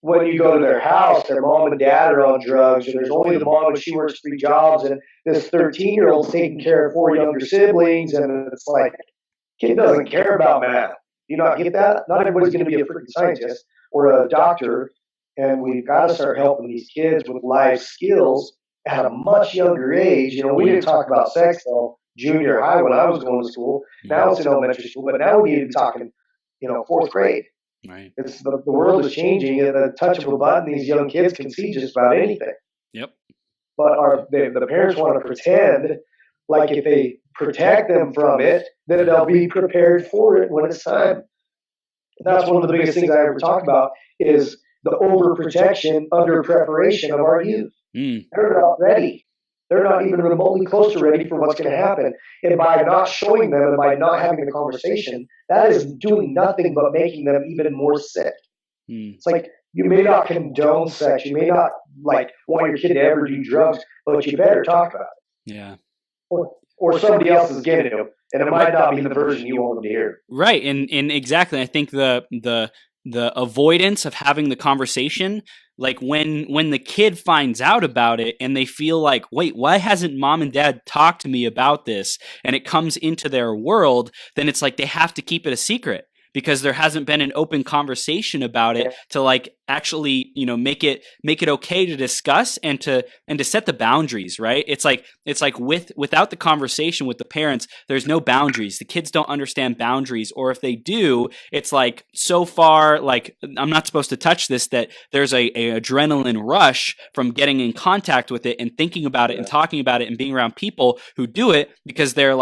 when you go to their house, their mom and dad are on drugs, and there's only the mom and she works 3 jobs, and this 13-year-old's taking care of 4 younger siblings, and it's like, kid doesn't care about math. Do you not get that? Not everybody's going to be a freaking scientist or a doctor, and we've got to start helping these kids with life skills at a much younger age. You know, we didn't talk about sex till junior high when I was going to school. Now it's in elementary school, but now we need to be talking fourth grade. Right. It's the world is changing. At the touch of a button, these young kids can see just about anything. Yep. But the parents want to pretend like if they protect them from it, then they'll be prepared for it when it's time. That's one of the biggest things I ever talk about is the overprotection, under preparation of our youth. They're not ready. They're not even remotely close to ready for what's going to happen. And by not showing them and by not having the conversation, that is doing nothing but making them even more sick. It's like you may not condone sex, you may not want your kid to ever do drugs, but you better talk about it. Yeah. Or somebody else is getting them, and it might not be the version you want them to hear. Right, and exactly. I think the avoidance of having the conversation, like when the kid finds out about it and they feel like, wait, why hasn't mom and dad talked to me about this? And it comes into their world, then it's like they have to keep it a secret because there hasn't been an open conversation about it to actually, make it okay to discuss and to set the boundaries, right? It's like without the conversation with the parents, there's no boundaries. The kids don't understand boundaries, or if they do, it's like so far like I'm not supposed to touch this, that there's a adrenaline rush from getting in contact with it and thinking about it and talking about it and being around people who do it because they're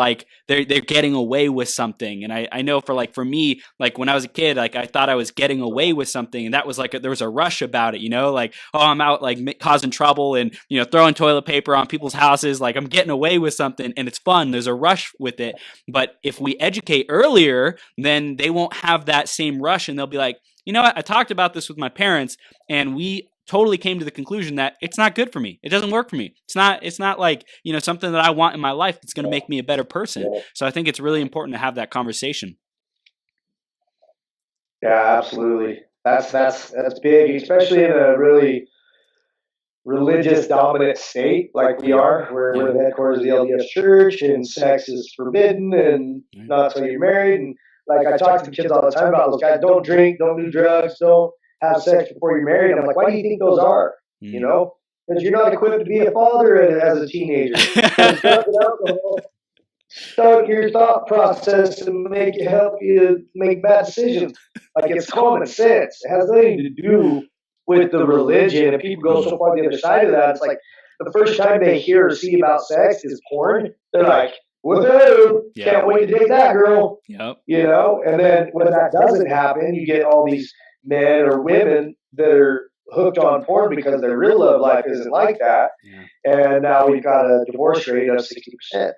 getting away with something. And I know for me, when I was a kid, I thought I was getting away with something, and that was there was a rush about it, oh, I'm out causing trouble and throwing toilet paper on people's houses, I'm getting away with something, and it's fun. There's a rush with it. But if we educate earlier, then they won't have that same rush, and they'll be like, you know what, I talked about this with my parents, and we totally came to the conclusion that it's not good for me. It doesn't work for me. It's not something that I want in my life that's going to make me a better person. So I think it's really important to have that conversation. Yeah, absolutely. That's big, especially in a really religious dominant state like we are, where we're the headquarters of the LDS Church, and sex is forbidden and not until you're married. And I talk to kids all the time about those guys, don't drink, don't do drugs, don't have sex before you're married. And I'm like, why do you think those are? Because you're not equipped to be a father as a teenager. Drugs and alcohol start your thought process and help you make bad decisions. It's common sense. It has nothing to do with the religion. And people go so far the other side of that. It's like the first time they hear or see about sex is porn. They're like, woohoo! Can't wait to date that girl. Yep. And then when that doesn't happen, you get all these men or women that are hooked on porn because their real love life isn't like that. And now we've got a divorce rate of 60%.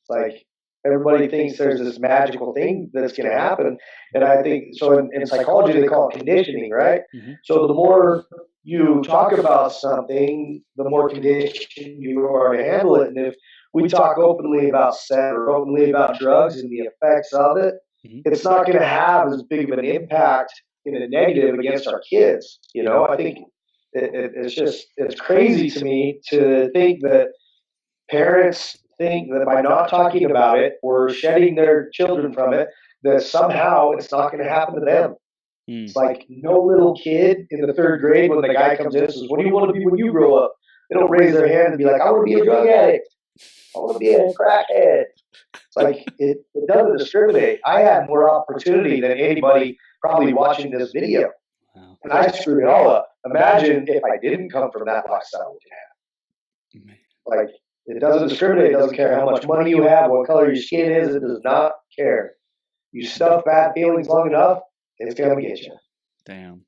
It's everybody thinks there's this magical thing that's going to happen. And I think, so in psychology, they call it conditioning, right? So the more you talk about something, the more conditioned you are to handle it. And if we talk openly about sex or openly about drugs and the effects of it, it's not going to have as big of an impact in a negative against our kids. I think it's crazy to me to think that parents think that by not talking about it or shedding their children from it, that somehow it's not going to happen to them. It's like no little kid in the third grade, when the guy comes in and says, what do you want to be when you grow up? They don't raise their hand and be like, I want to be a drug addict. I want to be a crackhead. It's it doesn't discriminate. I had more opportunity than anybody probably watching this video. Wow. And I screwed it all up. Imagine if I didn't come from that lifestyle, what you have. It doesn't discriminate. It doesn't care how much money you have, what color your skin is. It does not care. You stuff bad feelings long enough, it's going to get you. Damn.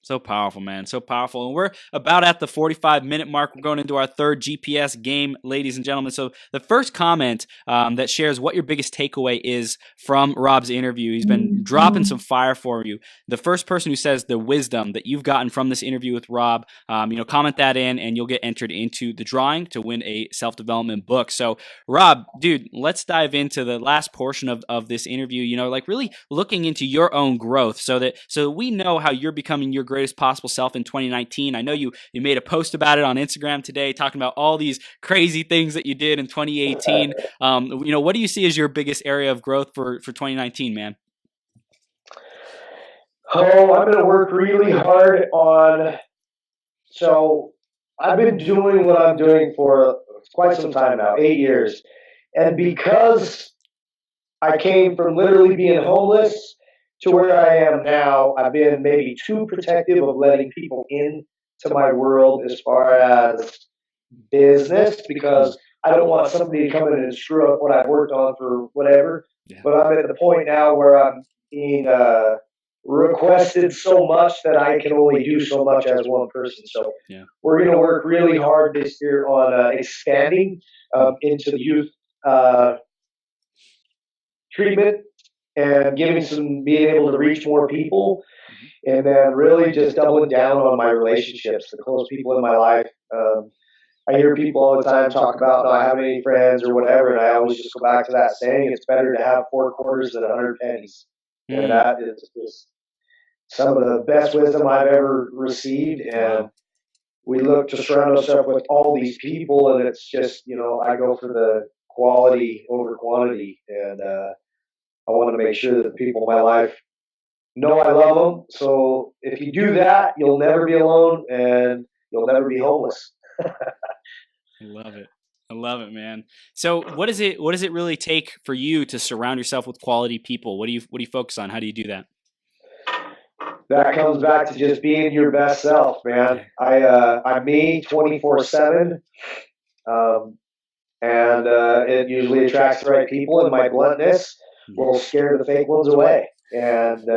So powerful, man. So powerful. And we're about at the 45-minute mark. We're going into our third GPS game, ladies and gentlemen. So the first comment that shares what your biggest takeaway is from Rob's interview, he's been dropping some fire for you. The first person who says the wisdom that you've gotten from this interview with Rob, comment that in, and you'll get entered into the drawing to win a self-development book. So Rob, dude, let's dive into the last portion of this interview, really looking into your own growth so we know how you're becoming your greatest possible self in 2019. I know you made a post about it on Instagram today, talking about all these crazy things that you did in 2018. What do you see as your biggest area of growth for 2019, man? Oh, I'm going to work really hard on. So I've been doing what I'm doing for quite some time now, 8 years. And because I came from literally being homeless to where I am now, I've been maybe too protective of letting people into my world as far as business, Mm. because I don't want somebody to come in and screw up what I've worked on for whatever. Yeah. But I'm at the point now where I'm being requested so much that I can only do so much as one person. So Yeah. we're going to work really hard this year on expanding into the youth uh, treatment and giving some, being able to reach more people, and then really just doubling down on my relationships, the close people in my life. I hear people all the time talk about not having any friends or whatever, and I always just go back to that saying: it's better to have 4 quarters than 100 pennies, and Mm. that is just some of the best wisdom I've ever received. And Wow. we look to surround ourselves with all these people, and it's just, I go for the quality over quantity, and I want to make sure that the people in my life know I love them. So if you do that, you'll never be alone, and you'll never be homeless. I love it. I love it, man. So what does it really take for you to surround yourself with quality people? What do you focus on? How do you do that? That comes back to just being your best self, man. Yeah. I'm me 24/7, um, and it usually attracts the right people, and my bluntness will scare the fake ones away. And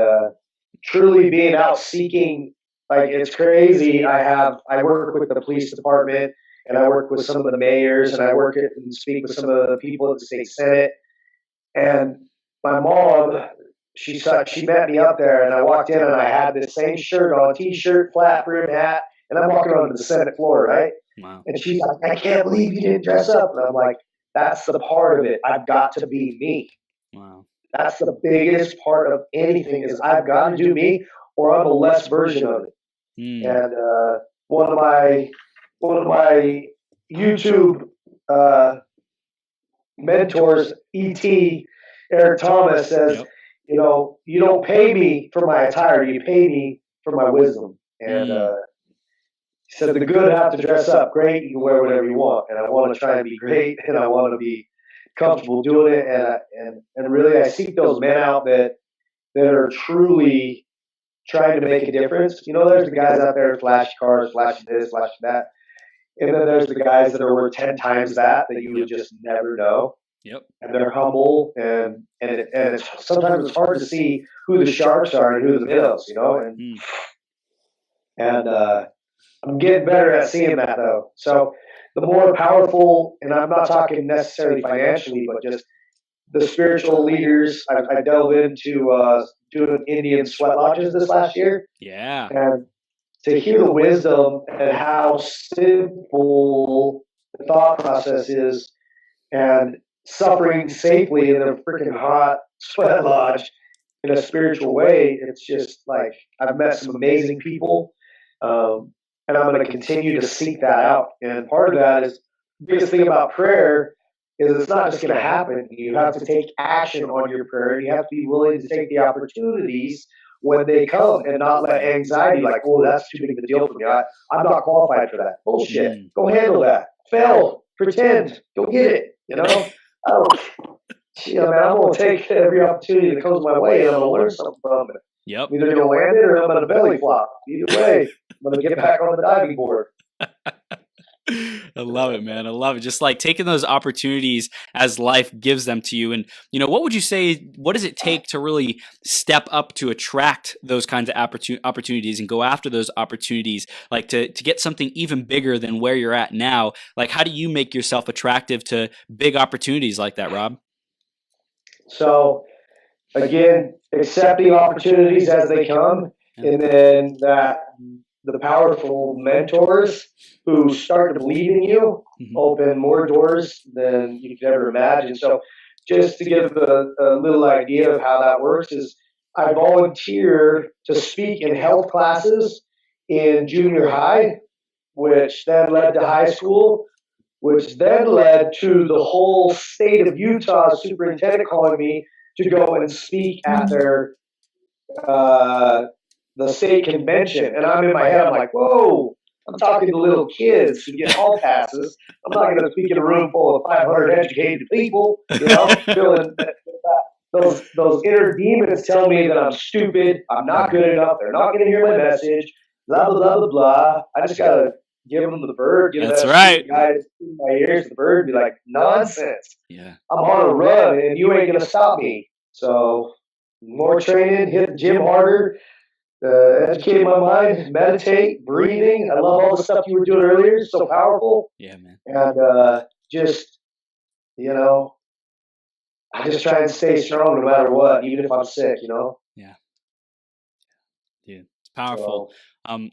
truly being out seeking, like, it's crazy. I work with the police department, and I work with some of the mayors, and I work at and speak with some of the people at the state senate. And my mom, she met me up there, and I walked in, and I had this same shirt on, t-shirt, flat brim hat, and I'm walking onto the Senate floor, right? Wow. And she's like, "I can't believe you didn't dress up." And I'm like, "That's the part of it. I've got to be me. Wow. That's the biggest part of anything, is I've got to do me, or I'm a less version of it." Mm. And one of my YouTube uh, mentors, ET Eric Thomas, says, Yep. you don't pay me for my attire, you pay me for my wisdom. And Mm. he said, the good have to dress up. Great, you can wear whatever you want. And I want to try and be great, and I want to be comfortable doing it. And really, I seek those men out that are truly trying to make a difference. There's the guys out there, flashy cars, flashy this, flashy that. And then there's the guys that are worth 10 times that you would Yep. just never know. Yep. And they're humble, and it's sometimes it's hard to see who the sharks are and who the minnows, and Mm. and I'm getting better at seeing that, though. So the more powerful, and I'm not talking necessarily financially, but just the spiritual leaders. I delve into doing Indian sweat lodges this last year, Yeah. and to hear the wisdom and how simple the thought process is, and suffering safely in a freaking hot sweat lodge in a spiritual way. It's just like, I've met some amazing people, and I'm going to continue to seek that out. And part of that is, the biggest thing about prayer is it's not just going to happen. You have to take action on your prayer, and you have to be willing to take the opportunities when they come, and not let anxiety, like, oh, that's too big of a deal for me. I'm not qualified for that. Bullshit. Mm. Go handle that. Fail. Pretend. Go get it. I don't, man, I'm going to take every opportunity that comes my way, and I'm going to learn something from it. Yep. I'm either going to land it, or I'm going to belly flop. Either way, I'm going to get back on the diving board. I love it, man. I love it. Just like taking those opportunities as life gives them to you. And, what would you say, what does it take to really step up to attract those kinds of opportunities and go after those opportunities, like to get something even bigger than where you're at now? Like, how do you make yourself attractive to big opportunities like that, Rob? So, again, accepting opportunities as they come, Yeah. and then the powerful mentors who start to believe in you Mhm. open more doors than you could ever imagine. So, just to give a little idea of how that works, is I volunteer to speak in health classes in junior high, which then led to high school, which then led to the whole state of Utah superintendent calling me to go and speak at their uh, the state convention. And I'm in my head, I'm like, whoa, I'm talking to little kids who get hall passes. I'm not going to speak in a room full of 500 educated people, feeling that those inner demons tell me that I'm stupid, I'm not good enough, they're not going to hear my message, blah blah blah blah blah. I just gotta give them the bird, give That's that right. stupid guy in my ears the bird, and be like, nonsense. Yeah. I'm on a run, and you ain't gonna stop me. So more training, hit the gym harder, educate my mind, meditate, breathing. I love all the stuff you were doing earlier. It's so powerful, Yeah, man. and just you know, I just try and stay strong no matter what, even if I'm sick. Yeah. Dude, it's powerful. So,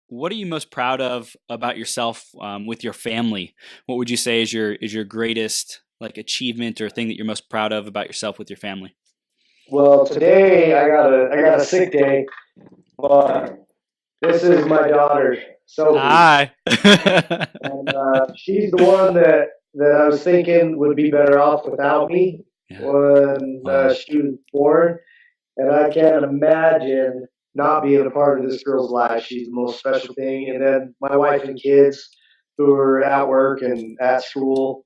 What are you most proud of about yourself with your family? What would you say is your greatest like achievement or thing that you're most proud of about yourself with your family? well, today I got a sick day, but this is my daughter, Sophie, Hi. and she's the one that I was thinking would be better off without me Yeah. when Wow. she was born, and I can't imagine not being a part of this girl's life. She's the most special thing, and then my wife and kids who are at work and at school.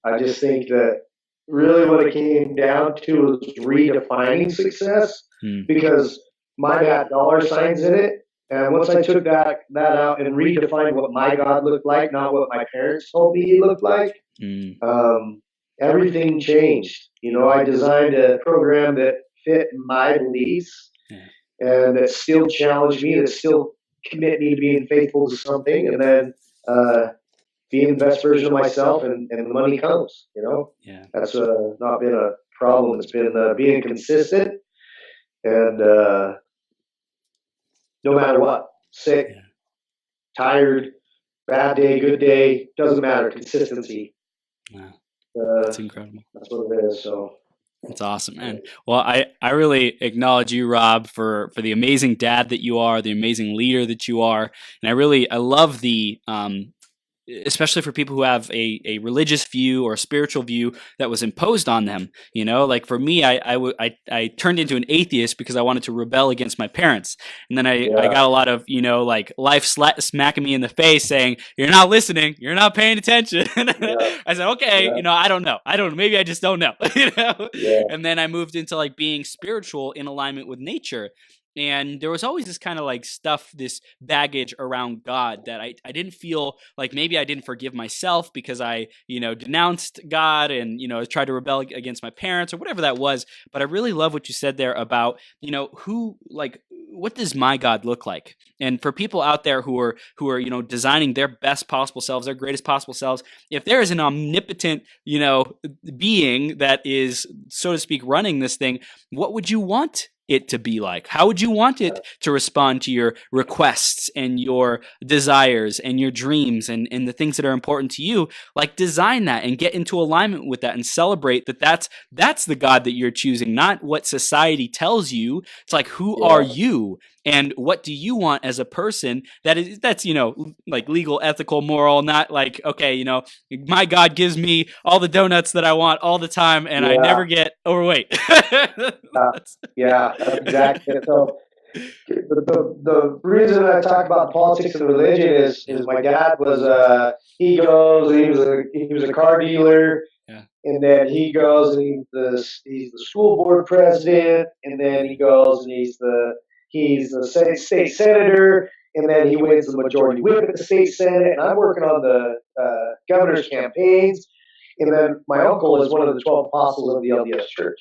I just think that really what it came down to was redefining success Hmm. because mine had dollar signs in it. And once I took that out and redefined what my God looked like, not what my parents told me he looked like, Hmm. um, everything changed. I designed a program that fit my beliefs Yeah. and that still challenged me, that still commit me to being faithful to something, and then uh, being the best version of myself, and the money comes. Yeah. That's not been a problem. It's been being consistent and no matter what, sick, Yeah. tired, bad day, good day, doesn't matter. Consistency. Wow. Uh, That's incredible. that's what it is. So. That's awesome, man. Well, I really acknowledge you, Rob, for the amazing dad that you are, the amazing leader that you are, and I love the especially for people who have a religious view or a spiritual view that was imposed on them. Like for me, I turned into an atheist because I wanted to rebel against my parents. And then I Yeah. got a lot of, like life smacking me in the face saying, you're not listening, you're not paying attention. Yeah. I said, okay, Yeah. I don't know. Maybe I just don't know. Yeah. And then I moved into like being spiritual in alignment with nature. And there was always this kind of like stuff, this baggage around God that I didn't feel like maybe I didn't forgive myself because I, denounced God and, tried to rebel against my parents or whatever that was. But I really love what you said there about, what does my God look like? And for people out there who are, designing their best possible selves, their greatest possible selves, if there is an omnipotent, being that is, so to speak, running this thing, what would you want it to be like? How would you want it to respond to your requests and your desires and your dreams and the things that are important to you? Like design that and get into alignment with that and celebrate that's the God that you're choosing, not what society tells you. It's like, who are Yeah. you? And what do you want as a person that's like legal, ethical, moral, not like, okay, my God gives me all the donuts that I want all the time and I Yeah. never get overweight. Yeah, that's exactly it. So the reason I talk about the politics of religion is my dad was he was a car dealer, Yeah. and then he goes and he's the school board president, and then he goes and he's the state senator, and then he wins the majority whip at the state senate, and I'm working on the governor's campaigns. And then my uncle is one of the 12 apostles of the LDS Church.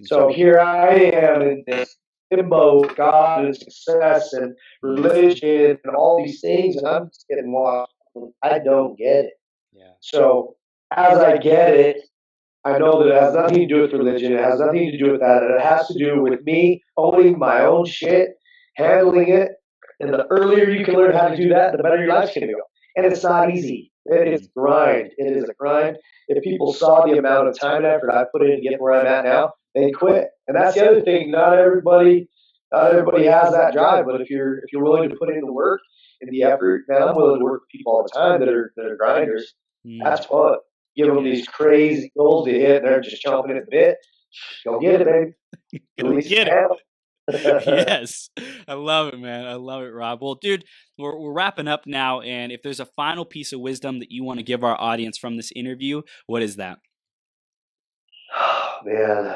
So here I am in this limbo of God and success and religion and all these things, and I'm just getting lost. I don't get it. Yeah. So as I get it, I know that it has nothing to do with religion. It has nothing to do with that. It has to do with me owning my own shit, handling it. And the earlier you can learn how to do that, the better your life's going to go. And it's not easy. It is grind. It is a grind. If people saw the amount of time and effort I put in to get where I'm at now, they quit. And that's the other thing. Not everybody has that drive. But if you're willing to put in the work and the effort, man, I'm willing to work with people all the time that are grinders. That's fun. Give them these crazy goals to hit, and they're just chomping at the bit. Go get it, baby. Go get it. Hell. Yes. I love it, man. I love it, Rob. Well, dude, we're wrapping up now. And if there's a final piece of wisdom that you want to give our audience from this interview, what is that? Man,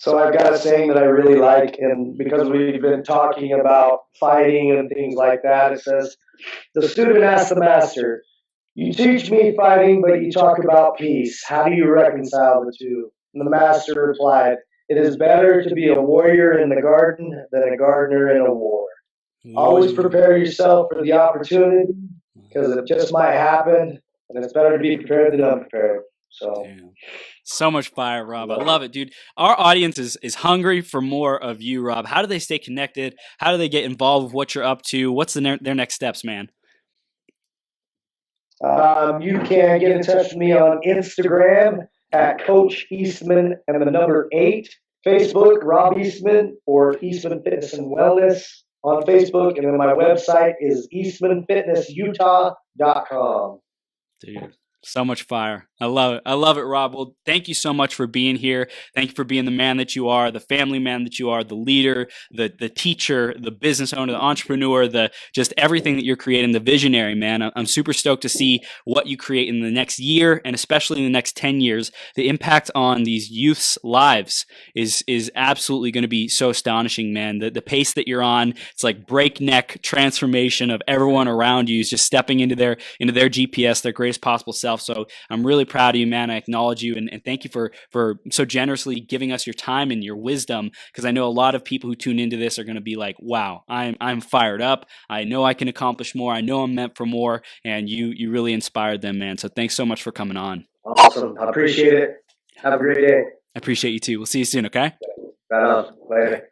So I've got a saying that I really like, and because we've been talking about fighting and things like that, it says, the student asks the master, you teach me fighting, but you talk about peace. How do you reconcile the two? And the master replied, it is better to be a warrior in the garden than a gardener in a war. Always prepare yourself for the opportunity, because it just might happen, and it's better to be prepared than unprepared. So. Damn. So much fire, Rob. I love it, dude. Our audience is hungry for more of you, Rob. How do they stay connected? How do they get involved with what you're up to? What's their next steps, man? You can get in touch with me on Instagram at Coach Eastman and the number 8. Facebook, Rob Eastman, or Eastman Fitness and Wellness on Facebook. And then my website is eastmanfitnessutah.com. Dude, so much fire. I love it. I love it, Rob. Well, thank you so much for being here. Thank you for being the man that you are, the family man that you are, the leader, the teacher, the business owner, the entrepreneur, the just everything that you're creating, the visionary, man. I'm super stoked to see what you create in the next year and especially in the next 10 years. The impact on these youth's lives is absolutely going to be so astonishing, man. The pace that you're on, it's like breakneck transformation of everyone around you is just stepping into their GPS, their greatest possible self. So I'm really proud of you, man. I acknowledge you and thank you for so generously giving us your time and your wisdom, because I know a lot of people who tune into this are going to be like, wow, I'm fired up. I know I can accomplish more. I know I'm meant for more. And you really inspired them, man. So thanks so much for coming on. Awesome. I appreciate it. Have a great day. I appreciate you too. We'll see you soon, okay? Right on. Later.